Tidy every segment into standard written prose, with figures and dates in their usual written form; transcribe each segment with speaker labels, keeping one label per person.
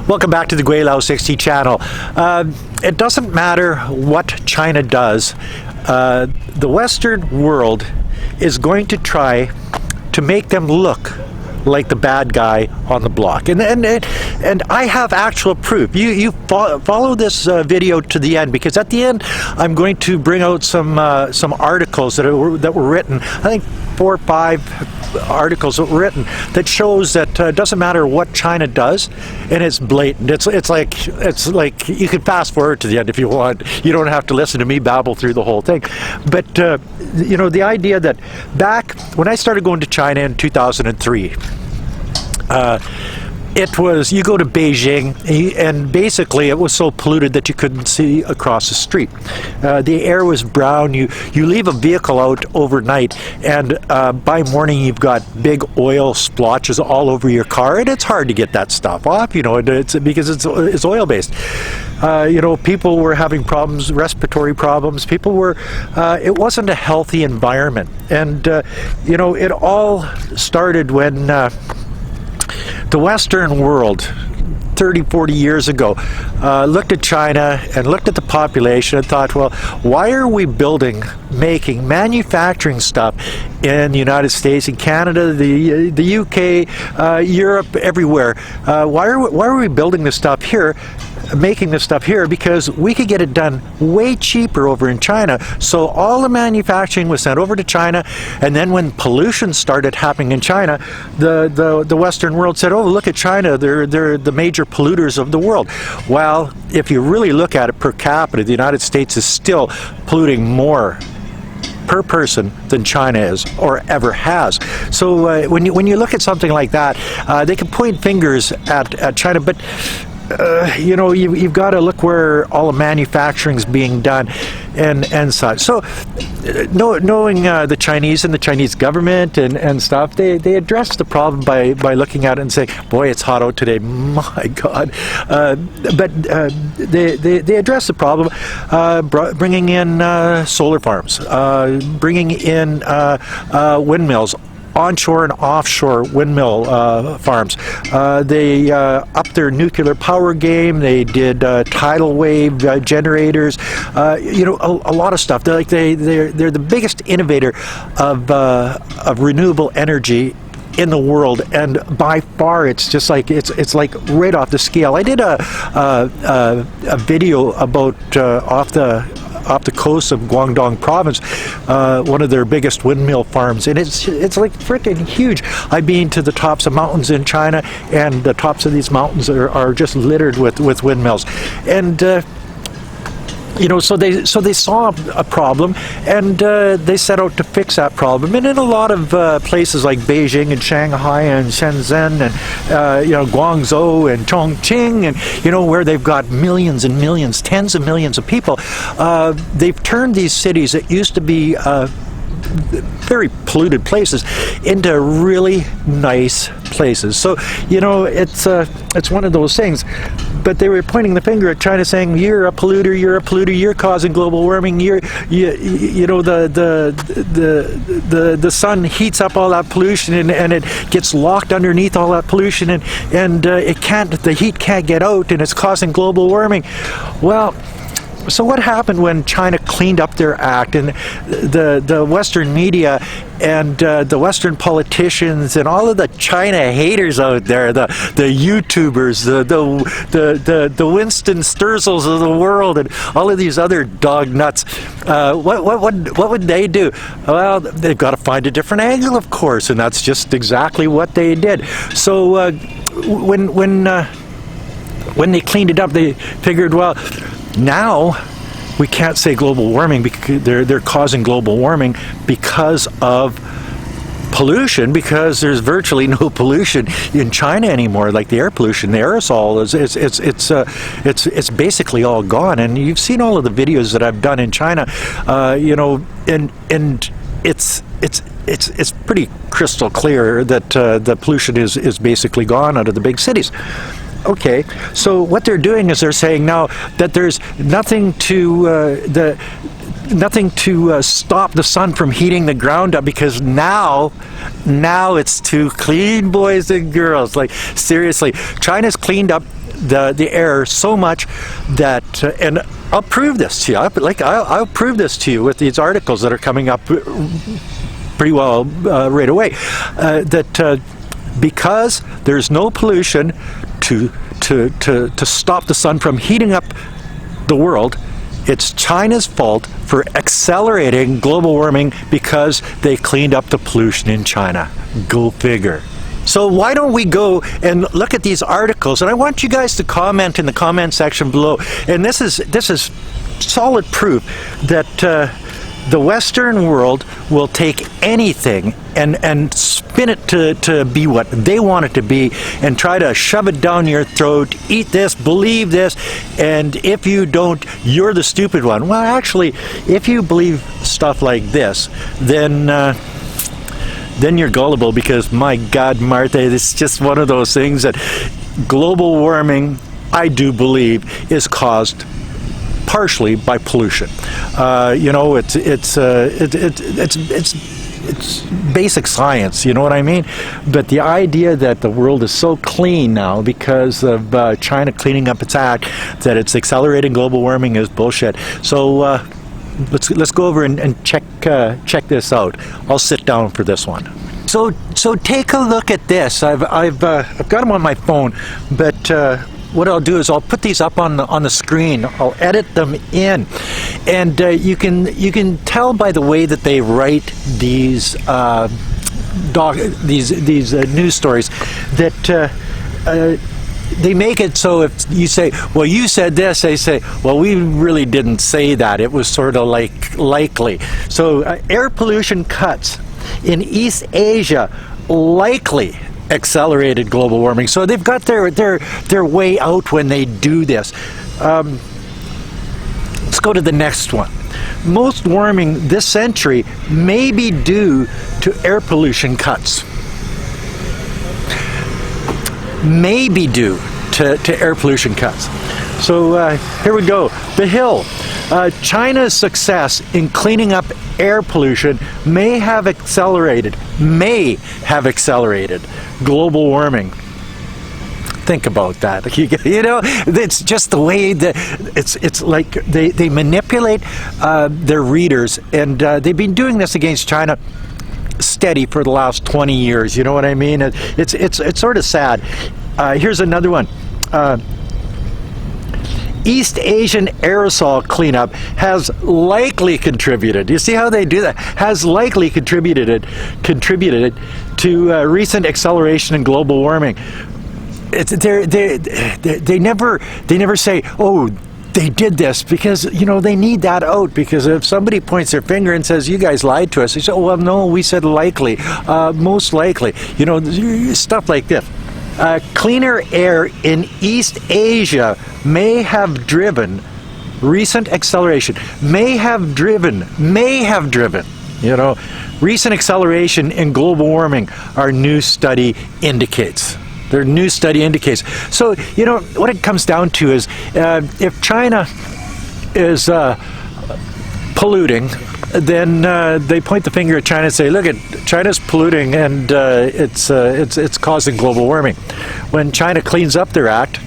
Speaker 1: Welcome back to the Gweilo 60 channel. It doesn't matter what China does, the Western world is going to try to make them look like the bad guy on the block, and I have actual proof. You follow this video to the end, because at the end I'm going to bring out some articles that were written. I think 4 or 5 articles that were written that shows that it doesn't matter what China does, and it's blatant. It's like you can fast forward to the end if you want. You don't have to listen to me babble through the whole thing. But you know, the idea that back when I started going to China in 2003, it was, you go to Beijing and basically it was so polluted that you couldn't see across the street. The air was brown. You leave a vehicle out overnight and by morning you've got big oil splotches all over your car, and it's hard to get that stuff off, you know, it's because it's oil based. You know, people were having problems, respiratory problems. People were, it wasn't a healthy environment. And you know, it all started when the Western world 30, 40 years ago looked at China and looked at the population and thought, well, why are we making manufacturing stuff in the United States, in Canada, the UK, Europe, everywhere? Why are we building this stuff here, making this stuff here? Because we could get it done way cheaper over in China. So all the manufacturing was sent over to China, and then when pollution started happening in China, the Western world said, oh, look at China, they're the major polluters of the world. Well, if you really look at it per capita, the United States is still polluting more per person than China is or ever has. So when you look at something like that, they can point fingers at China, but you know, you've got to look where all the manufacturing's being done and such. So knowing the Chinese and the Chinese government and stuff, they address the problem by looking at it and saying, boy, it's hot out today, my God. But they address the problem, bringing in solar farms, bringing in windmills, onshore and offshore windmill farms. They upped their nuclear power game. They did tidal wave generators. You know, a lot of stuff. They're the biggest innovator of renewable energy in the world, and by far it's just like it's like right off the scale. I did a video about off the coast of Guangdong province, one of their biggest windmill farms, and it's like freaking huge. I've been to the tops of mountains in China, and the tops of these mountains are just littered with windmills. And you know, so they saw a problem, and they set out to fix that problem. And in a lot of places like Beijing and Shanghai and Shenzhen and you know, Guangzhou and Chongqing, and you know, where they've got millions and millions, tens of millions of people, they've turned these cities that used to be very polluted places into really nice places. So you know, it's one of those things. But they were pointing the finger at China, saying, "You're a polluter. You're a polluter. You're causing global warming. You know, the sun heats up all that pollution, and it gets locked underneath all that pollution, and the heat can't get out, and it's causing global warming." Well, so what happened when China cleaned up their act, and the Western media and the Western politicians and all of the China haters out there, the YouTubers, the Winston Sturzels of the world, and all of these other dog nuts, what would they do? Well, they've got to find a different angle, of course, and that's just exactly what they did. So when they cleaned it up, they figured, well, now we can't say global warming because they're causing global warming because of pollution, because there's virtually no pollution in China anymore, like the air pollution, the aerosol it's basically all gone. And you've seen all of the videos that I've done in China, you know, and it's pretty crystal clear that the pollution is basically gone out of the big cities. Okay, so what they're doing is they're saying now that there's nothing to stop the sun from heating the ground up, because now it's too clean, boys and girls. Like, seriously, China's cleaned up the air so much that, and I'll prove this to you. I'll prove this to you with these articles that are coming up pretty well right away. That because there's no pollution to stop the sun from heating up the world, it's China's fault for accelerating global warming because they cleaned up the pollution in China. Go figure. So why don't we go and look at these articles, and I want you guys to comment in the comment section below. And this is solid proof that the Western world will take anything and spin it to be what they want it to be, and try to shove it down your throat. Eat this, believe this, and if you don't, you're the stupid one. Well, actually, if you believe stuff like this, then you're gullible, because my God, Martha, it's just one of those things that global warming, I do believe, is caused partially by pollution. It's basic science, you know what I mean? But the idea that the world is so clean now because of China cleaning up its act, that it's accelerating global warming, is bullshit. So let's go over and check this out. I'll sit down for this one. So take a look at this. I've got them on my phone, but what I'll do is I'll put these up on the screen. I'll edit them in, and you can tell by the way that they write these news stories that they make it so if you say, well, you said this, they say, well, we really didn't say that. It was sort of like likely. So air pollution cuts in East Asia likely accelerated global warming. So they've got their way out when they do this. Let's go to the next one. Most warming this century may be due to air pollution cuts. May be due to air pollution cuts. So here we go. The Hill. China's success in cleaning up air pollution may have accelerated global warming. Think about that. You know, it's just the way that it's like they manipulate their readers, and they've been doing this against China steady for the last 20 years. You know what I mean? It's sort of sad. Here's another one. East Asian aerosol cleanup has likely contributed. You see how they do that? Has likely contributed to recent acceleration in global warming. They never say, oh, they did this, because you know they need that out, because if somebody points their finger and says you guys lied to us, they say, oh well, no, we said likely, most likely, you know, stuff like this. Cleaner air in East Asia may have driven recent acceleration. May have driven, you know, recent acceleration in global warming, our new study indicates. Their new study indicates. So, you know, what it comes down to is if China is polluting, then they point the finger at China and say, look, China's polluting, and it's causing global warming. When China cleans up their act,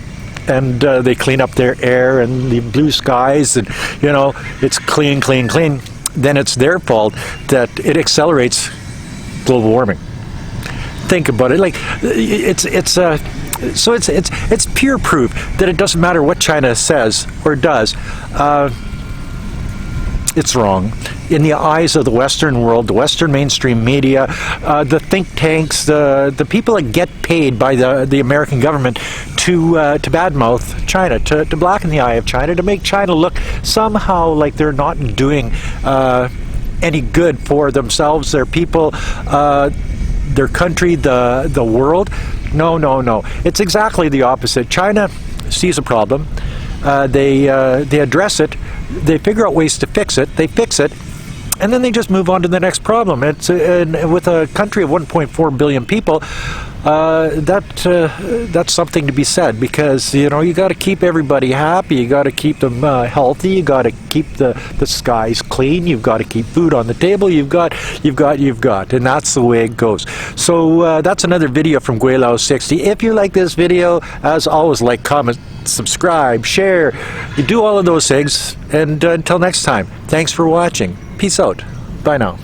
Speaker 1: and they clean up their air and the blue skies, and you know, it's clean, then it's their fault that it accelerates global warming. Think about it. Like it's pure proof that it doesn't matter what China says or does. It's wrong in the eyes of the Western world, the Western mainstream media, the think tanks, the people that get paid by the American government to badmouth China, to blacken the eye of China, to make China look somehow like they're not doing any good for themselves, their people, their country, the world. No. It's exactly the opposite. China sees a problem. They address it. They figure out ways to fix it. They fix it, and then they just move on to the next problem. It's and with a country of 1.4 billion people, that's something to be said, because you got to keep everybody happy, you got to keep them healthy, you got to keep the skies clean, you've got to keep food on the table, you've got, and that's the way it goes. So that's another video from Gweilo 60. If you like this video, as always, like, comment, subscribe, share, you do all of those things, and until next time, thanks for watching. Peace out. Bye now.